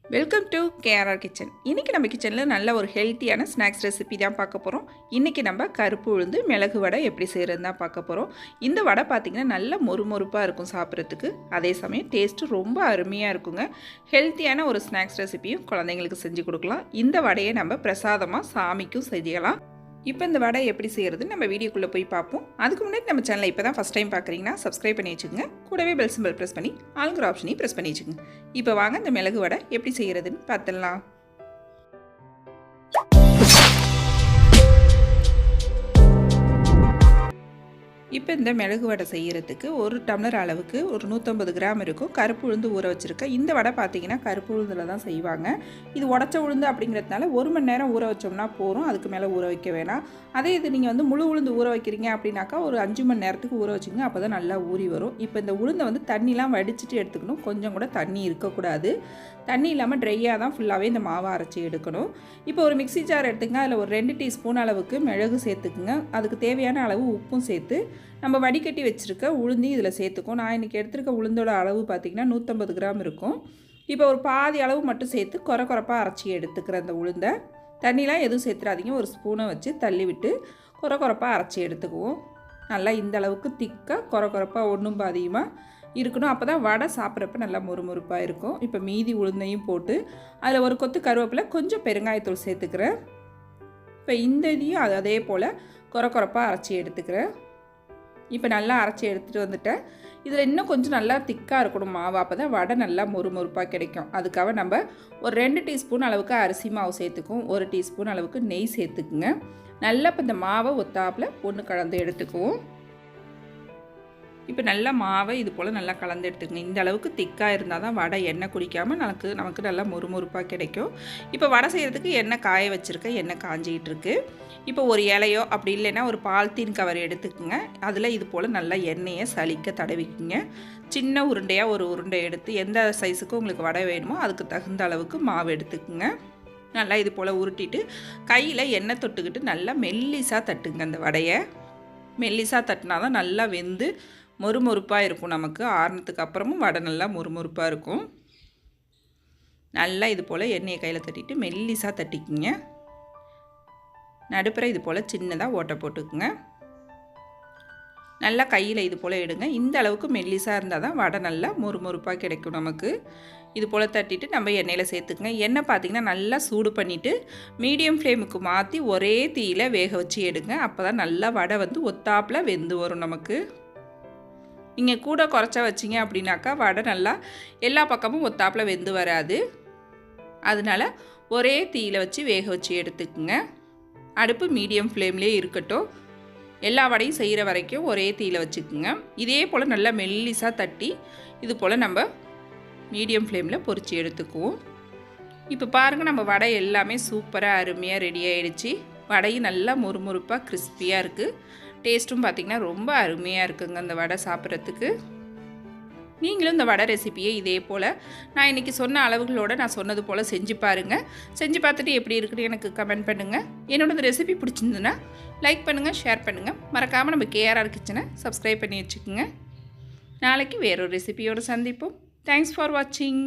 Welcome to KRR kitchen. இன்றைக்கி நம்ம கிச்சனில் நல்ல ஒரு ஹெல்த்தியான ஸ்நாக்ஸ் ரெசிபி தான் பார்க்க போகிறோம். இன்றைக்கி நம்ம கருப்பு உளுந்து மிளகு வடை எப்படி செய்கிறது தான் பார்க்க போகிறோம். இந்த வடை பார்த்திங்கன்னா நல்ல மொறுமொறுப்பாக இருக்கும் சாப்பிட்றதுக்கு. அதே சமயம் டேஸ்ட்டு ரொம்ப அருமையாக இருக்குங்க. ஹெல்த்தியான ஒரு ஸ்நாக்ஸ் ரெசிபியும் குழந்தைங்களுக்கு செஞ்சு கொடுக்கலாம். இந்த வடையை நம்ம பிரசாதமாக சாமிக்கும் செய்யலாம். இப்போ இந்த வடை எப்படி செய்கிறதுன்னு நம்ம வீடியோக்குள்ளே போய் பார்ப்போம். அதுக்கு முன்னாடி நம்ம சேனலை இப்போ தான் ஃபஸ்ட் டைம் பார்க்குறீங்கன்னா சப்ஸ்கிரைப் பண்ணி வச்சுக்கோங்க. கூடவே பெல் சிம்பிள் ப்ரெஸ் பண்ணி ஆளுங்கிற ஆப்ஷனையும் ப்ரெஸ் பண்ணி வச்சுக்கோங்க. இப்போ வாங்க இந்த மிளகு வடை எப்படி செய்கிறதுன்னு பார்த்துடலாம். இப்போ இந்த மிளகு வடை செய்கிறதுக்கு ஒரு டம்ளர் அளவுக்கு ஒரு 150 கிராம் இருக்கும் கருப்பு உளுந்து ஊற வச்சுருக்கேன். இந்த வடை பார்த்திங்கன்னா கருப்பு உளுந்தில் தான் செய்வாங்க. இது உடச்ச உளுந்து அப்படிங்கிறதுனால 1 மணி நேரம் ஊற வச்சோம்னா போதும், அதுக்கு மேலே ஊற வைக்க வேணாம். அதே இது நீங்கள் வந்து முழு உளுந்து ஊற வைக்கிறீங்க அப்படின்னாக்கா ஒரு 5 மணி நேரத்துக்கு ஊற வச்சுங்க, அப்போ தான் நல்லா ஊறி வரும். இப்போ இந்த உளுந்தை வந்து தண்ணிலாம் வடிச்சிட்டு எடுத்துக்கணும். கொஞ்சம் கூட தண்ணி இருக்கக்கூடாது. தண்ணி இல்லாமல் ட்ரையாக தான் ஃபுல்லாகவே இந்த மாவை அரைச்சி எடுக்கணும். இப்போ ஒரு மிக்ஸி ஜார் எடுத்துங்க, அதில் ஒரு 2 டீஸ்பூன் அளவுக்கு மிளகு சேர்த்துக்குங்க. அதுக்கு தேவையான அளவு உப்பும் சேர்த்து நம்ம வடிகட்டி வச்சுருக்க உளுந்தி இதில் சேர்த்துக்கும். நான் இன்றைக்கி எடுத்துருக்க உளுந்தோட அளவு பார்த்திங்கன்னா 150 கிராம் இருக்கும். இப்போ ஒரு பாதி அளவு மட்டும் சேர்த்து கொரப்பாக அரைச்சி எடுத்துக்கிற அந்த உளுந்தை தண்ணிலாம் எதுவும் சேர்த்துறாதீங்க. ஒரு ஸ்பூனை வச்சு தள்ளி விட்டு கொரப்பாக அரைச்சி எடுத்துக்குவோம். நல்லா இந்த அளவுக்கு திக்காக கொரப்பாக ஒன்றும் பாதியமாக இருக்கணும். அப்போ தான் வடை சாப்பிட்றப்ப நல்லா மொறுமொறுப்பாக இருக்கும். இப்போ மீதி உளுந்தையும் போட்டு அதில் ஒரு கொத்து கருவேப்பிலை, கொஞ்சம் பெருங்காயத்தூள் சேர்த்துக்கிறேன். இப்போ இந்த இதையும் அதே போல் கொரப்பாக அரைச்சி எடுத்துக்கிறேன். இப்போ நல்லா அரைச்சி எடுத்துகிட்டு வந்துட்டேன். இதில் இன்னும் கொஞ்சம் நல்லா திக்காக இருக்கணும் மாவு, அப்போ தான் வடை நல்லா மொறுமொறுப்பாக கிடைக்கும். அதுக்காக நம்ம ஒரு 2 டீஸ்பூன் அளவுக்கு அரிசி மாவு சேர்த்துக்குவோம். 1 டீஸ்பூன் அளவுக்கு நெய் சேர்த்துக்குங்க. நல்லா இப்போ இந்த மாவை ஒத்தாப்பில் ஒன்று கலந்து எடுத்துக்குவோம். இப்போ நல்லா மாவை இது போல் நல்லா கலந்து எடுத்துக்கங்க. இந்த அளவுக்கு திக்காக இருந்தால் தான் வடை எண்ணெய் குடிக்காமல் நமக்கு நல்லா மொறுமொறுப்பாக கிடைக்கும். இப்போ வடை செய்கிறதுக்கு எண்ணெய் காய வச்சுருக்கேன். எண்ணெய் காஞ்சிக்கிட்டு இருக்கு. இப்போ ஒரு இலையோ அப்படி இல்லைன்னா ஒரு பால்த்தீன் கவர் எடுத்துக்குங்க. அதில் இது போல் நல்லா எண்ணெயை சலிக்க தடவிக்குங்க. சின்ன உருண்டையாக ஒரு உருண்டை எடுத்து எந்த சைஸுக்கு உங்களுக்கு வடை வேணுமோ அதுக்கு தகுந்த அளவுக்கு மாவு எடுத்துக்குங்க. நல்லா இது போல் உருட்டிட்டு கையில் எண்ணெய் தொட்டுக்கிட்டு நல்லா மெல்லிசாக தட்டுங்க. அந்த வடையை மெல்லிசாக தட்டினா தான் நல்லா வெந்து மொறுமொறுப்பாக இருக்கும். நமக்கு ஆறுனதுக்கு அப்புறமும் வடை நல்லா மொறுமொறுப்பாக இருக்கும். நல்லா இது போல் எண்ணெயை கையில் தட்டிட்டு மெல்லிசாக தட்டிக்குங்க. நடுப்புற இது போல் சின்னதாக ஓட்டை போட்டுக்குங்க. நல்லா கையில் இது போல் எடுங்க. இந்த அளவுக்கு மெல்லிசாக இருந்தால் தான் வடை நல்லா மொறுமொறுப்பாக கிடைக்கும் நமக்கு. இது போல் தட்டிட்டு நம்ம எண்ணெயில் சேர்த்துக்குங்க. எண்ணெய் பார்த்திங்கன்னா நல்லா சூடு பண்ணிவிட்டு மீடியம் ஃப்ளேமுக்கு மாற்றி ஒரே தீயில் வேக வச்சு எடுங்க. அப்போ தான் நல்லா வடை வந்து ஒத்தாப்பில் வெந்து வரும் நமக்கு. நீங்கள் கூட குறைச்சா வச்சிங்க அப்படின்னாக்கா வடை நல்லா எல்லா பக்கமும் ஒத்தாப்பில் வெந்து வராது. அதனால் ஒரே தீயில் வச்சு வேக வச்சு எடுத்துக்குங்க. அடுப்பு மீடியம் ஃப்ளேம்லேயே இருக்கட்டும். எல்லா வடையும் செய்கிற வரைக்கும் ஒரே தீயில் வச்சுக்குங்க. இதே போல் நல்லா மெல்லிசாக தட்டி இது போல் நம்ம மீடியம் ஃப்ளேமில் பொரித்து எடுத்துக்குவோம். இப்போ பாருங்கள், நம்ம வடை எல்லாமே சூப்பராக அருமையாக ரெடி ஆகிடுச்சு. வடையும் நல்லா மொறுமொறுப்பாக கிறிஸ்பியாக இருக்குது. டேஸ்ட்டும் பார்த்திங்கன்னா ரொம்ப அருமையாக இருக்குங்க இந்த வடை சாப்பிட்றதுக்கு. நீங்களும் இந்த வடை ரெசிப்பியை இதே போல் நான் இன்றைக்கி சொன்ன அளவுகளோடு நான் சொன்னது போல் செஞ்சு பாருங்கள். செஞ்சு பார்த்துட்டு எப்படி இருக்குன்னு எனக்கு கமெண்ட் பண்ணுங்கள். என்னோட இந்த ரெசிபி பிடிச்சிருந்துன்னா லைக் பண்ணுங்கள், ஷேர் பண்ணுங்கள். மறக்காமல் நம்ம கேஆர்ஆர் கிச்சனை சப்ஸ்கிரைப் பண்ணி வச்சுக்கோங்க. நாளைக்கு வேறொரு ரெசிபியோடு சந்திப்போம். தேங்க்ஸ் ஃபார் வாட்சிங்.